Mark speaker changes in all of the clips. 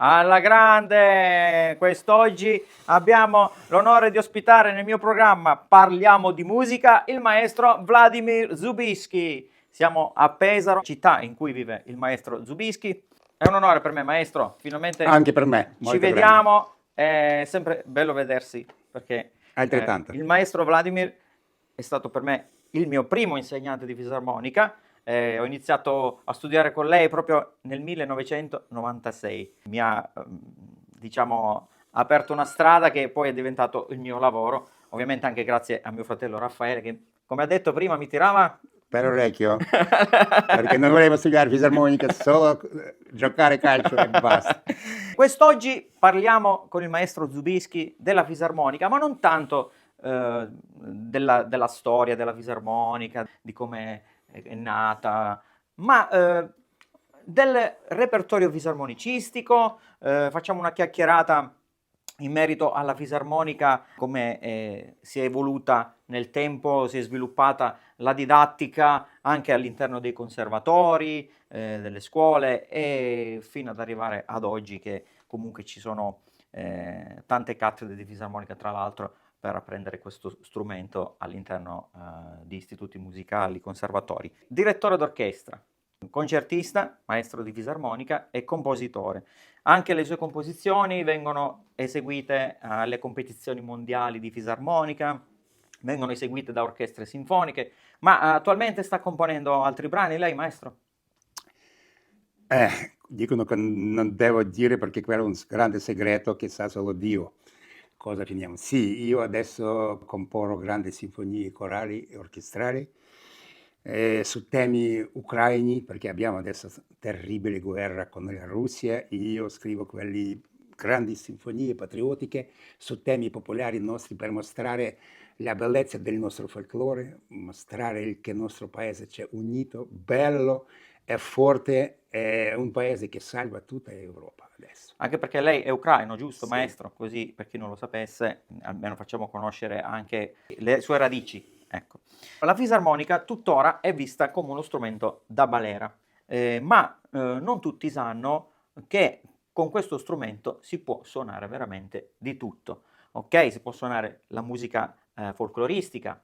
Speaker 1: Alla grande! Quest'oggi abbiamo l'onore di ospitare nel mio programma Parliamo di musica il maestro Vladimir Zubisky. Siamo a Pesaro, città in cui vive il maestro Zubisky. È un onore per me, maestro. Finalmente
Speaker 2: Anche per me,
Speaker 1: ci
Speaker 2: molto grande.
Speaker 1: vediamo. È sempre bello vedersi perché
Speaker 2: Altrettanto.
Speaker 1: il maestro Vladimir è stato per me il mio primo insegnante di fisarmonica. Ho iniziato a studiare con lei proprio nel 1996. Mi ha, diciamo, aperto una strada che poi è diventato il mio lavoro, ovviamente anche grazie a mio fratello Raffaele che, come ha detto prima, mi tirava
Speaker 2: Per orecchio, perché non volevo studiare fisarmonica, solo giocare calcio e basta.
Speaker 1: Quest'oggi parliamo con il maestro Zubisky della fisarmonica, ma non tanto della storia della fisarmonica, di come è nata, ma del repertorio fisarmonicistico. Facciamo una chiacchierata in merito alla fisarmonica, come si è evoluta nel tempo, si è sviluppata la didattica anche all'interno dei conservatori, delle scuole e fino ad arrivare ad oggi che comunque ci sono tante cattedre di fisarmonica, tra l'altro, per apprendere questo strumento all'interno di istituti musicali, conservatori. Direttore d'orchestra, concertista, maestro di fisarmonica e compositore. Anche le sue composizioni vengono eseguite alle competizioni mondiali di fisarmonica, vengono eseguite da orchestre sinfoniche, ma attualmente sta componendo altri brani lei, maestro?
Speaker 2: Dicono che non devo dire perché quello è un grande segreto che sa solo Dio. Cosa finiamo? Sì, io adesso comporrò grandi sinfonie corali e orchestrali su temi ucraini, perché abbiamo adesso terribile guerra con la Russia. Io scrivo quelli grandi sinfonie patriottiche su temi popolari nostri per mostrare la bellezza del nostro folklore, mostrare che il nostro paese c'è unito, bello, è forte, è un paese che salva tutta l'Europa adesso.
Speaker 1: Anche perché lei è ucraino, giusto,
Speaker 2: Sì.
Speaker 1: maestro? Così, per chi non lo sapesse, almeno facciamo conoscere anche le sue radici. Ecco. La fisarmonica tuttora è vista come uno strumento da balera, ma non tutti sanno che con questo strumento si può suonare veramente di tutto. Ok, si può suonare la musica folcloristica,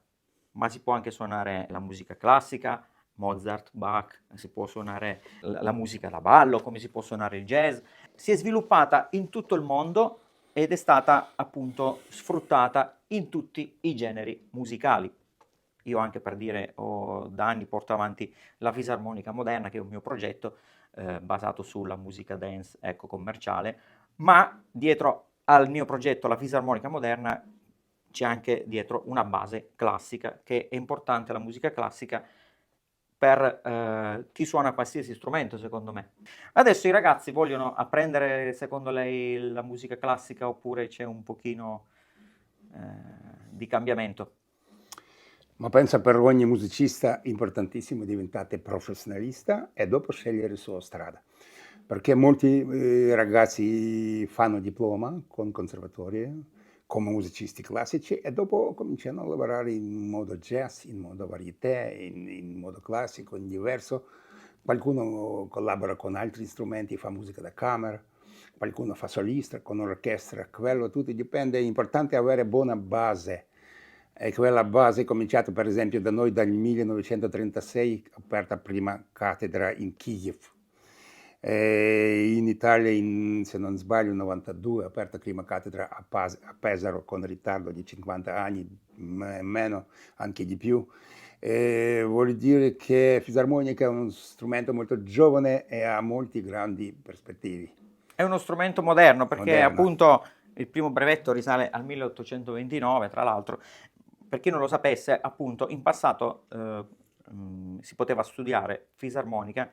Speaker 1: ma si può anche suonare la musica classica, Mozart, Bach, si può suonare la musica da ballo, come si può suonare il jazz. Si è sviluppata in tutto il mondo ed è stata appunto sfruttata in tutti i generi musicali. Io anche per dire, da anni porto avanti la fisarmonica moderna, che è un mio progetto basato sulla musica dance, ecco, commerciale, ma dietro al mio progetto, la fisarmonica moderna, c'è anche dietro una base classica, che è importante la musica classica per chi suona qualsiasi strumento, secondo me. Adesso i ragazzi vogliono apprendere, secondo lei, la musica classica oppure c'è un pochino di cambiamento?
Speaker 2: Ma penso per ogni musicista è importantissimo diventare professionista e dopo scegliere la sua strada. Perché molti ragazzi fanno diploma con conservatorio come musicisti classici e dopo cominciano a lavorare in modo jazz, in modo varietà, in modo classico, in diverso. Qualcuno collabora con altri strumenti, fa musica da camera, qualcuno fa solista con orchestra, quello tutto dipende, è importante avere buona base. E quella base è cominciata per esempio da noi dal 1936, aperta prima cattedra in Kiev. In Italia, se non sbaglio, nel 92, aperta prima cattedra a Pesaro con ritardo di 50 anni, meno, anche di più. Vuol dire che fisarmonica è uno strumento molto giovane e ha molti grandi prospettive.
Speaker 1: È uno strumento moderno perché
Speaker 2: Moderno.
Speaker 1: appunto il primo brevetto risale al 1829, tra l'altro. Per chi non lo sapesse, appunto, in passato si poteva studiare fisarmonica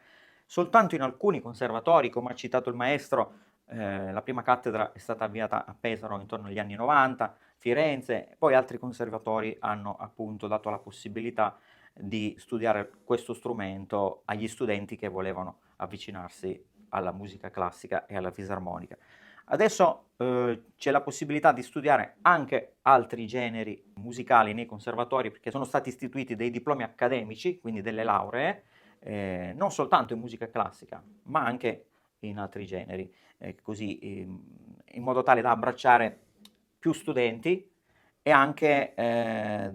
Speaker 1: soltanto in alcuni conservatori, come ha citato il maestro. La prima cattedra è stata avviata a Pesaro intorno agli anni 90, Firenze, poi altri conservatori hanno appunto dato la possibilità di studiare questo strumento agli studenti che volevano avvicinarsi alla musica classica e alla fisarmonica. Adesso c'è la possibilità di studiare anche altri generi musicali nei conservatori perché sono stati istituiti dei diplomi accademici, quindi delle lauree, non soltanto in musica classica, ma anche in altri generi, così in modo tale da abbracciare più studenti e anche dare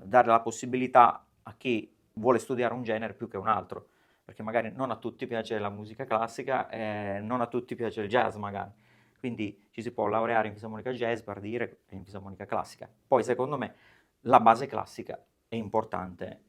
Speaker 1: la possibilità a chi vuole studiare un genere più che un altro, perché magari non a tutti piace la musica classica e non a tutti piace il jazz magari. Quindi ci si può laureare in fisarmonica jazz per dire e in fisarmonica classica. Poi secondo me la base classica è importante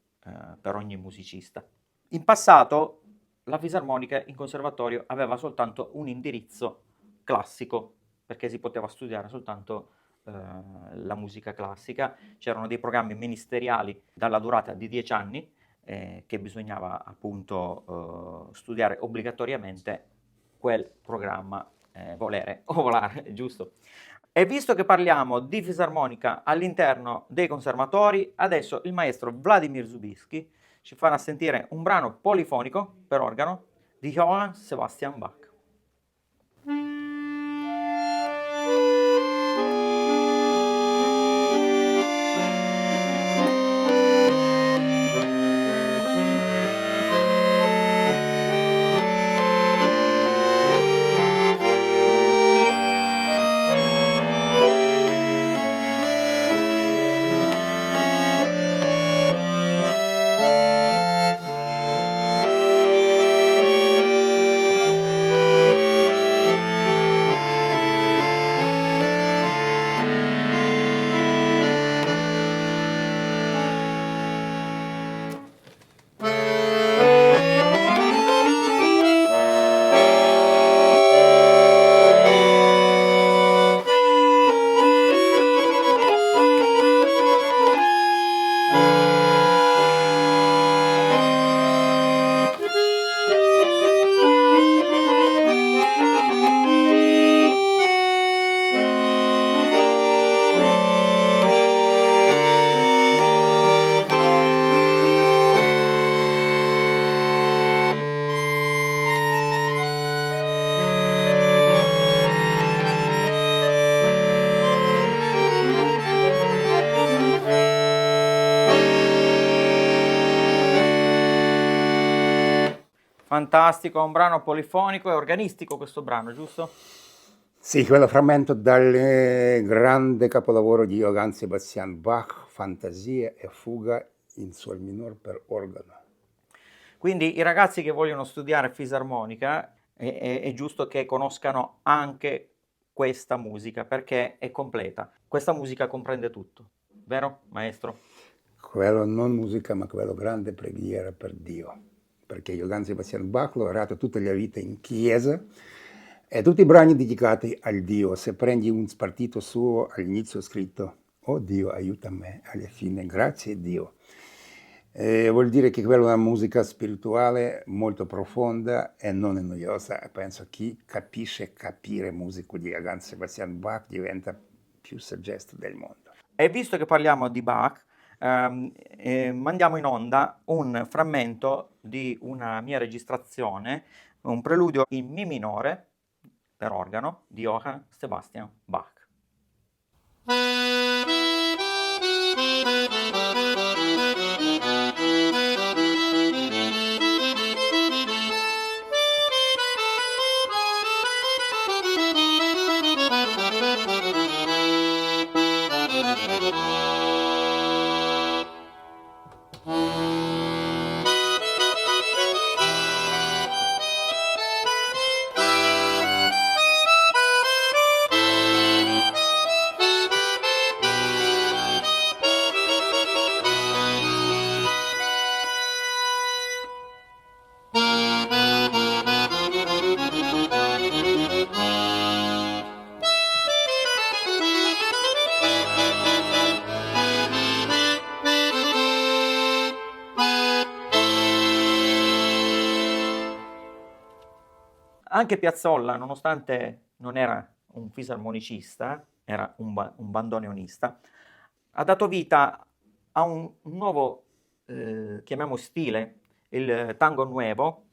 Speaker 1: per ogni musicista. In passato la fisarmonica in conservatorio aveva soltanto un indirizzo classico, perché si poteva studiare soltanto la musica classica. C'erano dei programmi ministeriali dalla durata di 10 anni che bisognava appunto studiare obbligatoriamente quel programma, volere o volare, giusto? E visto che parliamo di fisarmonica all'interno dei conservatori, adesso il maestro Vladimir Zubisky ci farà sentire un brano polifonico per organo di Johann Sebastian Bach. Fantastico, un brano polifonico e organistico questo brano, giusto?
Speaker 2: Sì, quello frammento dal grande capolavoro di Johann Sebastian Bach, Fantasia e fuga in sol minor per organo.
Speaker 1: Quindi i ragazzi che vogliono studiare fisarmonica è giusto che conoscano anche questa musica perché è completa. Questa musica comprende tutto, vero maestro?
Speaker 2: Quello non musica, ma quello grande preghiera per Dio, perché Johann Sebastian Bach ha lavorato tutta la vita in chiesa e tutti i brani dedicati al Dio. Se prendi un spartito suo, all'inizio è scritto «Oh Dio, aiuta me», alla fine «Grazie a Dio». Vuol dire che quella è una musica spirituale molto profonda e non è noiosa. Penso chi capisce capire musica di Johann Sebastian Bach diventa più saggesto del mondo.
Speaker 1: E visto che parliamo di Bach, mandiamo in onda un frammento di una mia registrazione, un preludio in Mi minore per organo di Johann Sebastian Bach. Anche Piazzolla, nonostante non era un fisarmonicista, era un bandoneonista, ha dato vita a un nuovo, chiamiamo stile, il tango nuevo,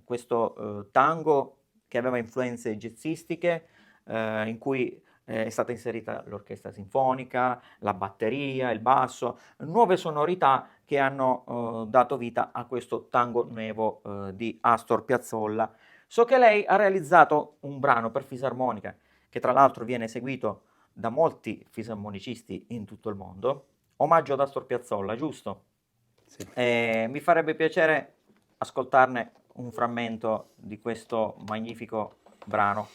Speaker 1: questo tango che aveva influenze jazzistiche, in cui è stata inserita l'orchestra sinfonica, la batteria, il basso, nuove sonorità che hanno dato vita a questo Tango Nuevo di Astor Piazzolla. So che lei ha realizzato un brano per fisarmonica, che tra l'altro viene eseguito da molti fisarmonicisti in tutto il mondo, omaggio ad Astor Piazzolla, giusto?
Speaker 2: Sì.
Speaker 1: Mi farebbe piacere ascoltarne un frammento di questo magnifico brano.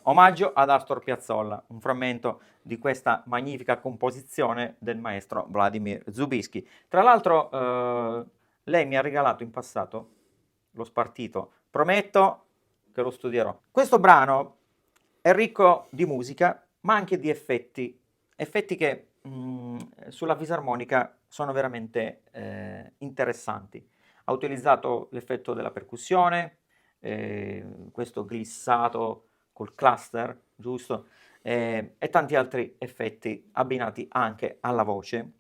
Speaker 1: Omaggio ad Astor Piazzolla, un frammento di questa magnifica composizione del maestro Vladimir Zubisky. Tra l'altro, lei mi ha regalato in passato lo spartito. Prometto che lo studierò. Questo brano è ricco di musica, ma anche di effetti che sulla fisarmonica sono veramente interessanti. Ha utilizzato l'effetto della percussione, questo glissato col cluster, giusto? E tanti altri effetti abbinati anche alla voce.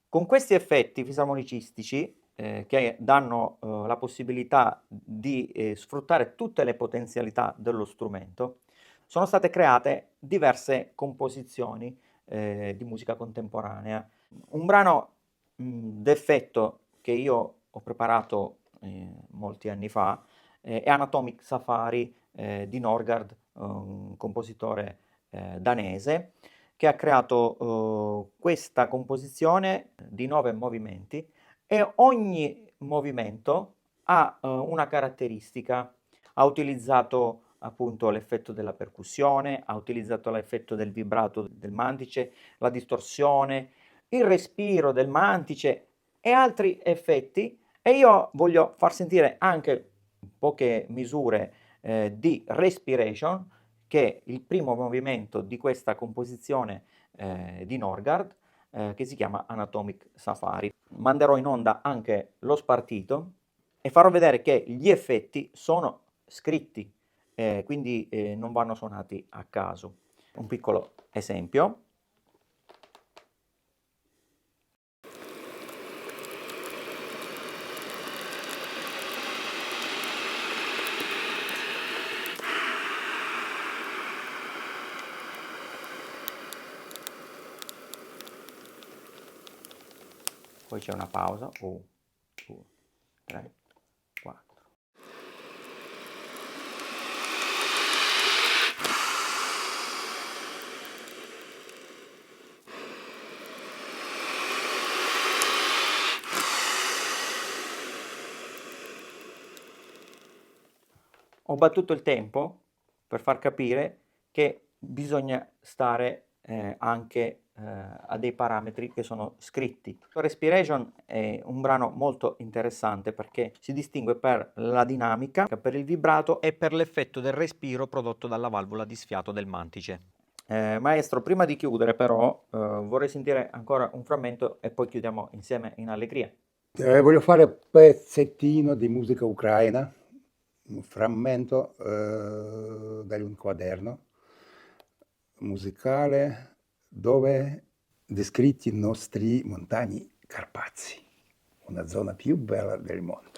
Speaker 1: Con questi effetti fisarmonicistici che danno la possibilità di sfruttare tutte le potenzialità dello strumento, sono state create diverse composizioni di musica contemporanea. Un brano d'effetto che io ho preparato molti anni fa è Anatomic Safari di Norgard, un compositore danese, che ha creato questa composizione di 9 movimenti e ogni movimento ha una caratteristica. Ha utilizzato appunto l'effetto della percussione, ha utilizzato l'effetto del vibrato del mantice, la distorsione, il respiro del mantice e altri effetti, e io voglio far sentire anche poche misure di respiration, che è il primo movimento di questa composizione di Norgard, che si chiama Anatomic Safari. Manderò in onda anche lo spartito e farò vedere che gli effetti sono scritti, quindi non vanno suonati a caso. Un piccolo esempio. Poi c'è una pausa, 1, 2, 3, 4. ho battuto il tempo per far capire che bisogna stare anche a dei parametri che sono scritti. Respiration è un brano molto interessante perché si distingue per la dinamica, per il vibrato e per l'effetto del respiro prodotto dalla valvola di sfiato del mantice. Maestro, prima di chiudere però vorrei sentire ancora un frammento e poi chiudiamo insieme in allegria.
Speaker 2: Voglio fare un pezzettino di musica ucraina, un frammento da un quaderno musicale dove descritti i nostri montagni Carpazi, una zona più bella del mondo.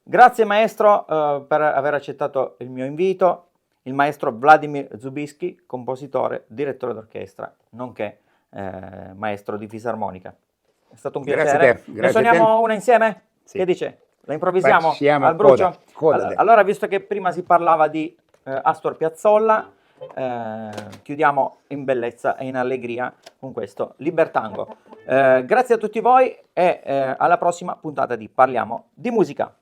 Speaker 1: Grazie maestro per aver accettato il mio invito, il maestro Vladimir Zubisky, compositore, direttore d'orchestra, nonché maestro di fisarmonica. È stato un
Speaker 2: Grazie a
Speaker 1: piacere.
Speaker 2: te,
Speaker 1: Ne
Speaker 2: grazie a te.
Speaker 1: suoniamo una insieme?
Speaker 2: Sì.
Speaker 1: Che dice? La improvvisiamo
Speaker 2: Facciamo
Speaker 1: al brucio?
Speaker 2: coda.
Speaker 1: Allora, visto che prima si parlava di Astor Piazzolla, chiudiamo in bellezza e in allegria con questo Libertango. Grazie a tutti voi e alla prossima puntata di Parliamo di musica.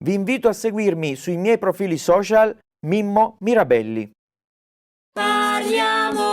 Speaker 1: Vi invito a seguirmi sui miei profili social Mimmo Mirabelli.
Speaker 3: Parliamo